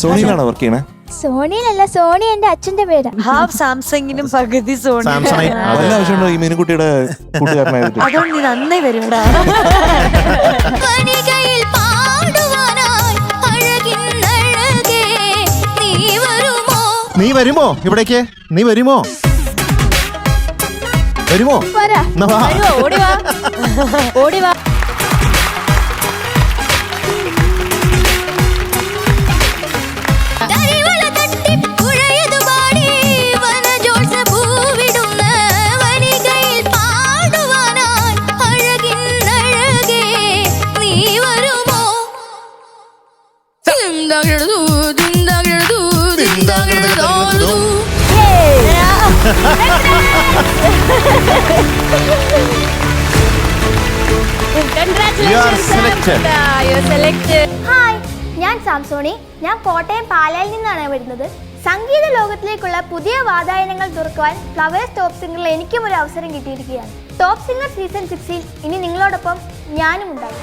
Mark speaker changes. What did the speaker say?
Speaker 1: സോണിയിലാണോ work ചെയ്യണേ?
Speaker 2: സോണിയിലല്ല, Sony എന്റെ അച്ഛന്റെ പേരാ.
Speaker 3: ഹാഫ് സാംസങ്ങിനും പകുതി സോണി.
Speaker 1: വല്ല ആവശ്യമുണ്ടോ ഈ മീനുകുട്ടിയുടെ കൂട്ടുകാരനായിട്ട്?
Speaker 3: അതുകൊണ്ട് നീ നന്നായി വരുവാടാ.
Speaker 4: നീ വരുമോ ഇവിടേക്ക്? നീ വരുമോ? വരുമോ?
Speaker 2: ഓടിവാ ഓടിവാ. ഹായ്, ഞാൻ സാംസോണി. ഞാൻ കോട്ടയം പാലായിൽ നിന്നാണ് വരുന്നത്. സംഗീത ലോകത്തിലേക്കുള്ള പുതിയ വാതായനങ്ങൾ തുറക്കുവാൻ ഫ്ലവേഴ്സ് ടോപ്പ് സിംഗറിൽ എനിക്കും ഒരു അവസരം കിട്ടിയിരിക്കുകയാണ്. ടോപ്പ് സിംഗർ സീസൺ 6 ഇനി നിങ്ങളോടൊപ്പം ഞാനും ഉണ്ടാകും.